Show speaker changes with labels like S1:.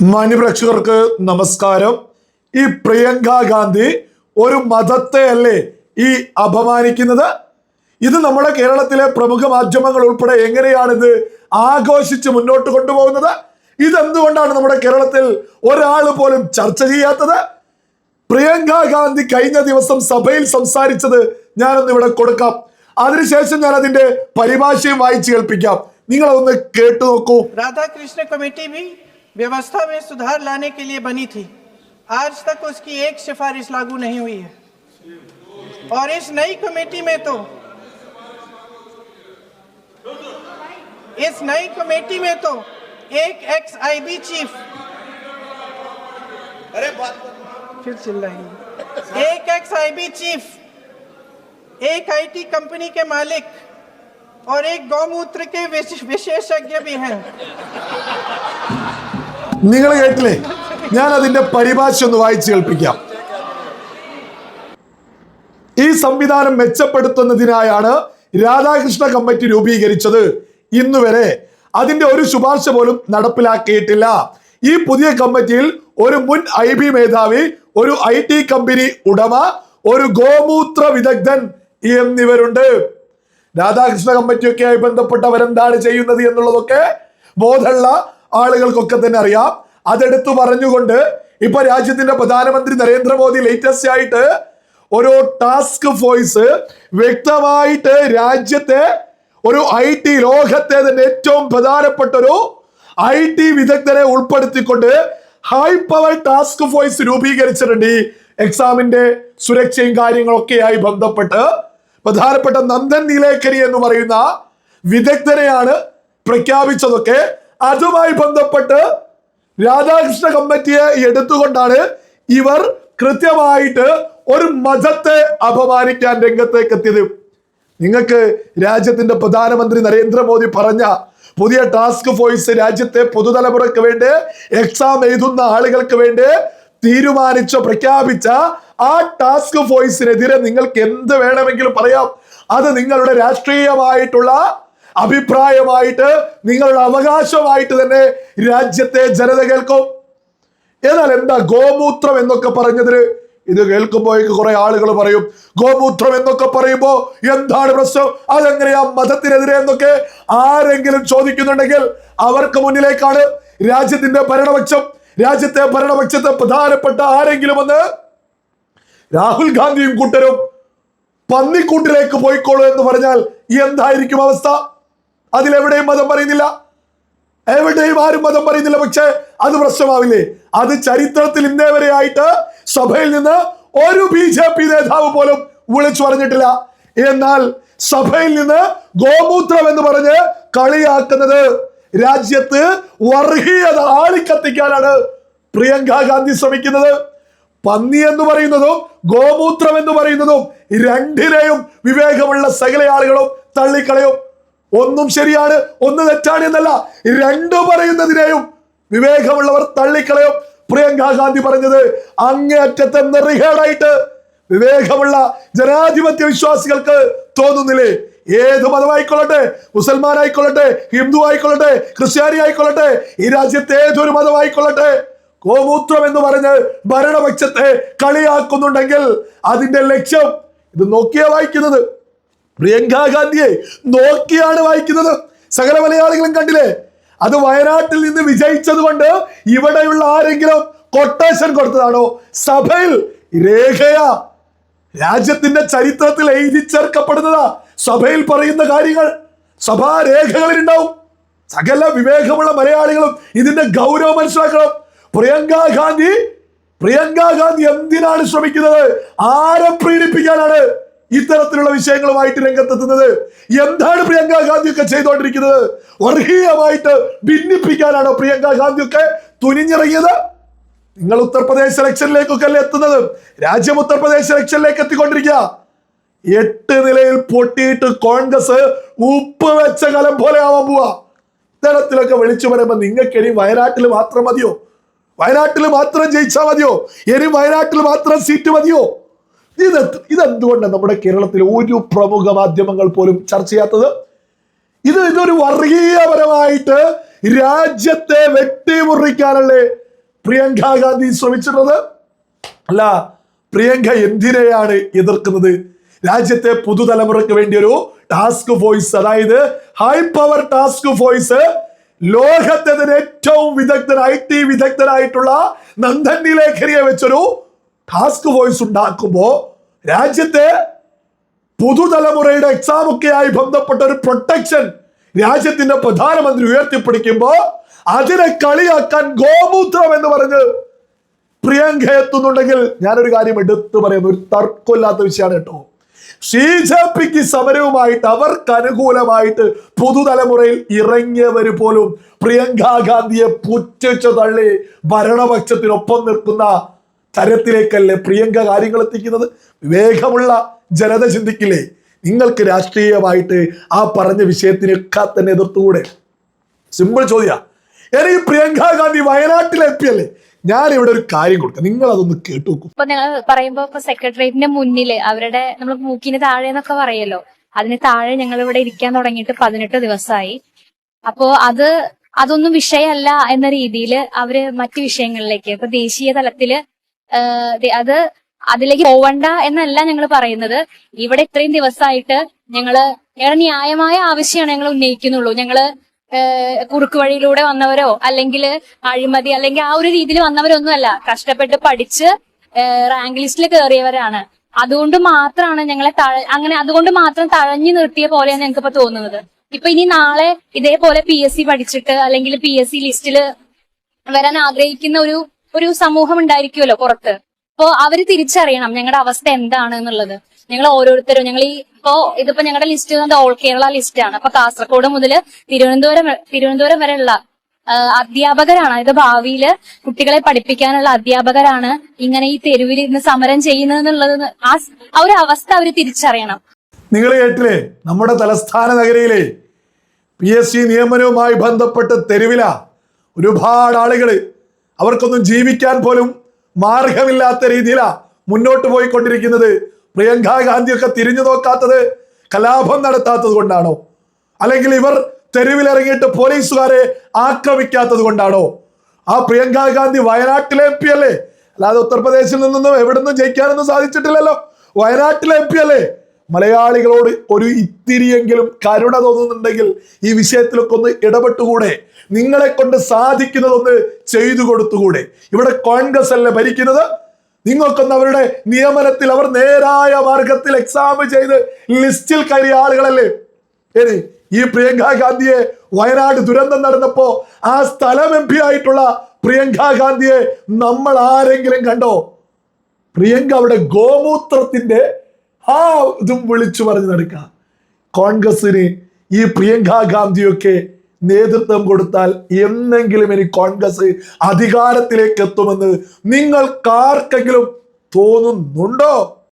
S1: മാന്യപ്രേക്ഷകർക്ക് നമസ്കാരം. ഈ പ്രിയങ്ക ഗാന്ധി ഒരു മതത്തെ അല്ലേ ഈ അപമാനിക്കുന്നത്? ഇത് നമ്മുടെ കേരളത്തിലെ പ്രമുഖ മാധ്യമങ്ങൾ ഉൾപ്പെടെ എങ്ങനെയാണിത് ആഘോഷിച്ച് മുന്നോട്ട് കൊണ്ടുപോകുന്നത്? ഇതെന്തുകൊണ്ടാണ് നമ്മുടെ കേരളത്തിൽ ഒരാൾ പോലും ചർച്ച ചെയ്യാത്തത്? പ്രിയങ്ക ഗാന്ധി കഴിഞ്ഞ ദിവസം സഭയിൽ സംസാരിച്ചത് ഞാനൊന്ന് ഇവിടെ കൊടുക്കാം. അതിനുശേഷം ഞാൻ അതിന്റെ പരിഭാഷയും വായിച്ചു കേൾപ്പിക്കാം. നിങ്ങൾ അതൊന്ന് കേട്ടു നോക്കൂ.
S2: राधाकृष्ण कमेटी भी व्यवस्था में सुधार लाने के लिए बनी थी. आज तक उसकी एक सिफारिश लागू नहीं हुई है और इस नई कमेटी में तो एक एक्स आईबी चीफ फिर चिल्लाएंगे, एक एक्स आईबी चीफ, एक आईटी कंपनी के मालिक और एक गौमूत्र के विशेषज्ञ भी हैं.
S1: നിങ്ങൾ കേട്ടില്ലേ? ഞാൻ അതിന്റെ പരിഭാഷ ഒന്ന് വായിച്ചു കേൾപ്പിക്കാം. ഈ സംവിധാനം മെച്ചപ്പെടുത്തുന്നതിനായാണ് രാധാകൃഷ്ണ കമ്മിറ്റി രൂപീകരിച്ചത്. ഇന്നുവരെ അതിന്റെ ഒരു ശുപാർശ പോലും നടപ്പിലാക്കിയിട്ടില്ല. ഈ പുതിയ കമ്മിറ്റിയിൽ ഒരു മുൻ IB മേധാവി, ഒരു IT കമ്പനി ഉടമ, ഒരു ഗോമൂത്ര വിദഗ്ധൻ എന്നിവരുണ്ട്. രാധാകൃഷ്ണ കമ്മിറ്റിയൊക്കെയായി ബന്ധപ്പെട്ടവരെന്താണ് ചെയ്യുന്നത് എന്നുള്ളതൊക്കെ ബോധമുള്ള ആളുകൾക്കൊക്കെ തന്നെ അറിയാം. അതെടുത്തു പറഞ്ഞുകൊണ്ട് ഇപ്പൊ രാജ്യത്തിന്റെ പ്രധാനമന്ത്രി നരേന്ദ്രമോദി ലേറ്റസ്റ്റ് ആയിട്ട് ഒരു ടാസ്ക് ഫോഴ്സ് വ്യക്തമായിട്ട് രാജ്യത്തെ ഒരു IT ലോകത്തെ തന്നെ ഏറ്റവും പ്രധാനപ്പെട്ട ഒരു IT വിദഗ്ധരെ ഉൾപ്പെടുത്തിക്കൊണ്ട് ഹൈ പവർ ടാസ്ക് ഫോഴ്സ് രൂപീകരിച്ചിട്ടുണ്ട്. ഈ എക്സാമിന്റെ സുരക്ഷയും കാര്യങ്ങളൊക്കെയായി ബന്ധപ്പെട്ട് പ്രധാനപ്പെട്ട നന്ദൻ നീലേക്കരി എന്ന് പറയുന്ന വിദഗ്ധരെയാണ് പ്രഖ്യാപിച്ചതൊക്കെ. അതുമായി ബന്ധപ്പെട്ട് രാധാകൃഷ്ണ കമ്മിറ്റിയെ എടുത്തുകൊണ്ടാണ് ഇവർ കൃത്യമായിട്ട് ഒരു മതത്തെ അപമാനിക്കാൻ രംഗത്തേക്ക് എത്തിയത്. നിങ്ങൾക്ക് രാജ്യത്തിന്റെ പ്രധാനമന്ത്രി നരേന്ദ്രമോദി പറഞ്ഞ പുതിയ ടാസ്ക് ഫോഴ്സ് രാജ്യത്തെ പുതുതലമുറയ്ക്ക് വേണ്ടി എക്സാം എഴുതുന്ന ആളുകൾക്ക് വേണ്ടി തീരുമാനിച്ച പ്രഖ്യാപിച്ച ആ ടാസ്ക് ഫോഴ്സിനെതിരെ നിങ്ങൾക്ക് എന്ത് വേണമെങ്കിലും പറയാം. അത് നിങ്ങളുടെ രാഷ്ട്രീയമായിട്ടുള്ള അഭിപ്രായമായിട്ട്, നിങ്ങളുടെ അവകാശമായിട്ട് തന്നെ രാജ്യത്തെ ജനത കേൾക്കും. എന്നാൽ എന്താ ഗോമൂത്രം എന്നൊക്കെ പറഞ്ഞതിന് ഇത് കേൾക്കുമ്പോഴേക്ക് കുറെ ആളുകൾ പറയും, ഗോമൂത്രം എന്നൊക്കെ പറയുമ്പോ എന്താണ് പ്രശ്നം, അതെങ്ങനെയാ മതത്തിനെതിരെ എന്നൊക്കെ ആരെങ്കിലും ചോദിക്കുന്നുണ്ടെങ്കിൽ അവർക്ക് മുന്നിലേക്കാണ് രാജ്യത്തിന്റെ ഭരണപക്ഷം. രാജ്യത്തെ ഭരണപക്ഷത്തെ പ്രധാനപ്പെട്ട ആരെങ്കിലും വന്ന് രാഹുൽ ഗാന്ധിയും കൂട്ടരും പന്നിക്കൂട്ടിലേക്ക് പോയിക്കോളൂ എന്ന് പറഞ്ഞാൽ എന്തായിരിക്കും അവസ്ഥ? അതിലെവിടെയും മതം പറയുന്നില്ല, എവിടെയും ആരും മതം പറയുന്നില്ല. പക്ഷെ അത് പ്രശ്നമാവില്ലേ? അത് ചരിത്രത്തിൽ ഇന്നേ വരെ ആയിട്ട് സഭയിൽ നിന്ന് ഒരു BJP നേതാവ് പോലും വിളിച്ചു പറഞ്ഞിട്ടില്ല. എന്നാൽ സഭയിൽ നിന്ന് ഗോമൂത്രം എന്ന് പറഞ്ഞ് കളിയാക്കുന്നത് രാജ്യത്ത് വർഗീയത ആളിക്കത്തിക്കാനാണ് പ്രിയങ്ക ഗാന്ധി ശ്രമിക്കുന്നത്. പന്നി എന്ന് പറയുന്നതും ഗോമൂത്രം എന്ന് പറയുന്നതും രണ്ടിനെയും വിവേകമുള്ള സകല ആളുകളും തള്ളിക്കളയും. ഒന്നും ശരിയാണ്, ഒന്ന് തെറ്റാണ് എന്നല്ല, രണ്ടു പറയുന്നതിനെയും വിവേകമുള്ളവർ തള്ളിക്കളയും. പ്രിയങ്ക ഗാന്ധി പറഞ്ഞത് അങ്ങേയറ്റത്തെ നെറികേടായിട്ട് വിവേകമുള്ള ജനാധിപത്യ വിശ്വാസികൾക്ക് തോന്നുന്നില്ലേ? ഏത് മതമായിക്കൊള്ളട്ടെ, മുസൽമാൻ ആയിക്കൊള്ളട്ടെ, ഹിന്ദു ആയിക്കൊള്ളട്ടെ, ക്രിസ്ത്യാനി ആയിക്കൊള്ളട്ടെ, ഈ രാജ്യത്തെ ഏതൊരു മതമായിക്കൊള്ളട്ടെ, ഗോമൂത്രം എന്ന് പറഞ്ഞ് ഭരണപക്ഷത്തെ കളിയാക്കുന്നുണ്ടെങ്കിൽ അതിന്റെ ലക്ഷ്യം ഇത് നോക്കിയാ വായിക്കുന്നത്. പ്രിയങ്ക ഗാന്ധിയെ നോക്കിയാണ് വായിക്കുന്നത്. സകല മലയാളികളും കണ്ടില്ലേ? അത് വയനാട്ടിൽ നിന്ന് വിജയിച്ചത് കൊണ്ട് ഇവിടെയുള്ള ആരെങ്കിലും കൊട്ടേഷൻ കൊടുത്തതാണോ? സഭയിൽ രേഖയാ, രാജ്യത്തിന്റെ ചരിത്രത്തിൽ എഴുതി ചേർക്കപ്പെടുന്നതാ സഭയിൽ പറയുന്ന കാര്യങ്ങൾ. സഭാ രേഖകളിൽ ഉണ്ടാവും. സകല വിവേകമുള്ള മലയാളികളും ഇതിന്റെ ഗൗരവം മനസ്സിലാക്കണം. പ്രിയങ്ക ഗാന്ധി എന്തിനാണ് ശ്രമിക്കുന്നത്? ആരെ പ്രീണിപ്പിക്കാനാണ് ഇത്തരത്തിലുള്ള വിഷയങ്ങളുമായിട്ട് രംഗത്തെത്തുന്നത്? എന്താണ് പ്രിയങ്ക ഗാന്ധിയൊക്കെ ചെയ്തുകൊണ്ടിരിക്കുന്നത്? വർഗീയമായിട്ട് ഭിന്നിപ്പിക്കാനാണോ പ്രിയങ്ക ഗാന്ധിയൊക്കെ തുനിഞ്ഞിറങ്ങിയത്? നിങ്ങൾ ഉത്തർപ്രദേശ് ഇലക്ഷനിലേക്കൊക്കെ അല്ലേ എത്തുന്നത്? രാജ്യം ഉത്തർപ്രദേശ് ഇലക്ഷനിലേക്ക് എത്തിക്കൊണ്ടിരിക്കുക. 8 നിലയിൽ പൊട്ടിയിട്ട് കോൺഗ്രസ് ഉപ്പ് വെച്ച കലം പോലെ ആവാൻ പോവാ. ഇത്തരത്തിലൊക്കെ വിളിച്ചു പറയുമ്പോ നിങ്ങൾക്ക് ഇനി വയനാട്ടിൽ മാത്രം മതിയോ? വയനാട്ടിൽ മാത്രം ജയിച്ചാൽ മതിയോ? ഇനി വയനാട്ടിൽ മാത്രം സീറ്റ് മതിയോ? ഇതെന്തുകൊണ്ടാണ് നമ്മുടെ കേരളത്തിൽ ഒരു പ്രമുഖ മാധ്യമങ്ങൾ പോലും ചർച്ച ചെയ്യാത്തത്? ഇതൊരു വർഗീയപരമായിട്ട് രാജ്യത്തെ വെട്ടിമുറിക്കാനല്ലേ പ്രിയങ്ക ഗാന്ധി ശ്രമിച്ചിട്ടുള്ളത്? അല്ല, പ്രിയങ്ക എന്തിനെയാണ് എതിർക്കുന്നത്? രാജ്യത്തെ പുതുതലമുറയ്ക്ക് വേണ്ടി ഒരു ടാസ്ക് ഫോഴ്സ്, അതായത് ഹൈ പവർ ടാസ്ക് ഫോഴ്സ്, ലോകത്തെ ഏറ്റവും IT വിദഗ്ധനായിട്ടുള്ള നന്ദൻ നീലേഖനിയെ വെച്ചൊരു ടാസ്ക് ഫോഴ്സ് ഉണ്ടാക്കുമ്പോ രാജ്യത്തെ പുതുതലമുറയുടെ എക്സാം ഒക്കെയായി ബന്ധപ്പെട്ട ഒരു പ്രൊട്ടക്ഷൻ രാജ്യത്തിന്റെ പ്രധാനമന്ത്രി ഉയർത്തിപ്പിടിക്കുമ്പോ അതിനെ കളിയാക്കാൻ ഗോമൂത്രം എന്ന് പറഞ്ഞ് പ്രിയങ്ക എത്തുന്നുണ്ടെങ്കിൽ ഞാനൊരു കാര്യം എടുത്തു പറയുന്നു, ഒരു തർക്കമില്ലാത്ത വിഷയമാണ് കേട്ടോ. BJPക്ക് സമരവുമായിട്ട്, അവർക്ക് അനുകൂലമായിട്ട് പുതുതലമുറയിൽ ഇറങ്ങിയവര് പോലും പ്രിയങ്ക ഗാന്ധിയെ പുച്ഛിച്ചു തള്ളി ഭരണപക്ഷത്തിനൊപ്പം നിൽക്കുന്ന തരത്തിലേക്കല്ലേ പ്രിയങ്ക കാര്യങ്ങൾ എത്തിക്കുന്നത്? വിവേകമുള്ള ജനത ചിന്തിക്കില്ലേ? നിങ്ങൾക്ക് രാഷ്ട്രീയമായിട്ട് ആ പറഞ്ഞ വിഷയത്തിനൊക്കെ തന്നെ എതിർത്തുകൂടെ? സിമ്പിൾ ചോദ്യ. എനിക്ക് പ്രിയങ്ക ഗാന്ധി വയനാട്ടിൽ എത്തിയല്ലേ, ഞാൻ ഇവിടെ ഒരു കാര്യം കൊടുക്കാം, നിങ്ങൾ അതൊന്ന് കേട്ടു നോക്കും.
S3: ഇപ്പൊ ഞങ്ങൾ പറയുമ്പോ ഇപ്പൊ സെക്രട്ടേറിയറ്റിന്റെ മുന്നില് അവരുടെ നമ്മൾ മൂക്കിന് താഴെ എന്നൊക്കെ പറയല്ലോ, അതിന് താഴെ ഞങ്ങൾ ഇവിടെ ഇരിക്കാൻ തുടങ്ങിയിട്ട് 18 ദിവസമായി. അപ്പോ അതൊന്നും വിഷയമല്ല എന്ന രീതിയിൽ അവര് മറ്റു വിഷയങ്ങളിലേക്ക്, ഇപ്പൊ ദേശീയ തലത്തില് അതിലേക്ക് പോവണ്ട എന്നല്ല ഞങ്ങൾ പറയുന്നത്. ഇവിടെ ഇത്രയും ദിവസമായിട്ട് ഞങ്ങളുടെ ന്യായമായ ആവശ്യമാണ് ഞങ്ങൾ ഉന്നയിക്കുന്നുള്ളൂ. ഞങ്ങള് കുറുക്ക് വഴിയിലൂടെ വന്നവരോ അല്ലെങ്കിൽ അഴിമതി അല്ലെങ്കിൽ ആ ഒരു രീതിയിൽ വന്നവരൊന്നും അല്ല. കഷ്ടപ്പെട്ട് പഠിച്ച് റാങ്ക് ലിസ്റ്റിൽ കയറിയവരാണ്. അതുകൊണ്ട് മാത്രമാണ് ഞങ്ങളെ അതുകൊണ്ട് മാത്രം തഴഞ്ഞു നിർത്തിയ പോലെയാണ് ഞങ്ങൾക്ക് ഇപ്പൊ തോന്നുന്നത്. ഇപ്പൊ ഇനി നാളെ ഇതേപോലെ PSC പഠിച്ചിട്ട് അല്ലെങ്കിൽ PSC ലിസ്റ്റില് വരാൻ ആഗ്രഹിക്കുന്ന ഒരു സമൂഹം ഉണ്ടായിരിക്കുമല്ലോ പുറത്ത്. അപ്പോ അവര് തിരിച്ചറിയണം ഞങ്ങളുടെ അവസ്ഥ എന്താണ് എന്നുള്ളത്. ഞങ്ങൾ ഓരോരുത്തരും ഇതിപ്പോ ഞങ്ങളുടെ ലിസ്റ്റ് ഓൾ കേരള ലിസ്റ്റ് ആണ്. അപ്പൊ കാസർഗോഡ് മുതൽ തിരുവനന്തപുരം വരെയുള്ള അധ്യാപകരാണ്, അതായത് ഭാവിയില് കുട്ടികളെ പഠിപ്പിക്കാനുള്ള അധ്യാപകരാണ് ഇങ്ങനെ ഈ തെരുവിൽ ഇന്ന് സമരം ചെയ്യുന്നതെന്നുള്ളത്. ആ ഒരു അവസ്ഥ അവര് തിരിച്ചറിയണം.
S1: നിങ്ങൾ കേട്ടില്ലേ, നമ്മുടെ തലസ്ഥാന നഗരിയിലെ PSC നിയമനവുമായി ബന്ധപ്പെട്ട് തെരുവില ഒരുപാട് ആളുകള്, അവർക്കൊന്നും ജീവിക്കാൻ പോലും മാർഗമില്ലാത്ത രീതിയിലാ മുന്നോട്ട് പോയിക്കൊണ്ടിരിക്കുന്നത്. പ്രിയങ്ക ഗാന്ധിയൊക്കെ തിരിഞ്ഞു നോക്കാത്തത് കലാപം നടത്താത്തത് കൊണ്ടാണോ? അല്ലെങ്കിൽ ഇവർ തെരുവിലിറങ്ങിയിട്ട് പോലീസുകാരെ ആക്രമിക്കാത്തത് കൊണ്ടാണോ? ആ പ്രിയങ്ക ഗാന്ധി വയനാട്ടിലെ MP അല്ലേ, അല്ലാതെ ഉത്തർപ്രദേശിൽ നിന്നൊന്നും എവിടുന്നും ജയിക്കാനൊന്നും സാധിച്ചിട്ടില്ലല്ലോ. വയനാട്ടിലെ MP അല്ലേ. മലയാളികളോട് ഒരു ഇത്തിരിയെങ്കിലും കരുണ തോന്നുന്നുണ്ടെങ്കിൽ ഈ വിഷയത്തിലൊക്കെ ഒന്ന് ഇടപെട്ടുകൂടെ? നിങ്ങളെ കൊണ്ട് സാധിക്കുന്നതൊന്ന് ചെയ്തു കൊടുത്തുകൂടെ? ഇവിടെ കോൺഗ്രസ് അല്ലേ ഭരിക്കുന്നത്. നിങ്ങൾക്കൊന്ന് അവരുടെ നിയമനത്തിൽ അവർ നേരായ മാർഗത്തിൽ എക്സാം ചെയ്ത് ലിസ്റ്റിൽ കയറിയ ആളുകളല്ലേ. ഇനി ഈ പ്രിയങ്ക ഗാന്ധിയെ വയനാട് ദുരന്തം നടന്നപ്പോ ആ സ്ഥലം MP ആയിട്ടുള്ള പ്രിയങ്ക ഗാന്ധിയെ നമ്മൾ ആരെങ്കിലും കണ്ടോ? പ്രിയങ്ക അവിടെ ഗോമൂത്രത്തിന്റെ ഇതും വിളിച്ചു പറഞ്ഞു നടക്കുക. കോൺഗ്രസിന് ഈ പ്രിയങ്ക ഗാന്ധിയൊക്കെ നേതൃത്വം കൊടുത്താൽ എന്നെങ്കിലും ഇനി കോൺഗ്രസ് അധികാരത്തിലേക്ക് എത്തുമെന്ന് നിങ്ങൾക്കാർക്കെങ്കിലും തോന്നുന്നുണ്ടോ?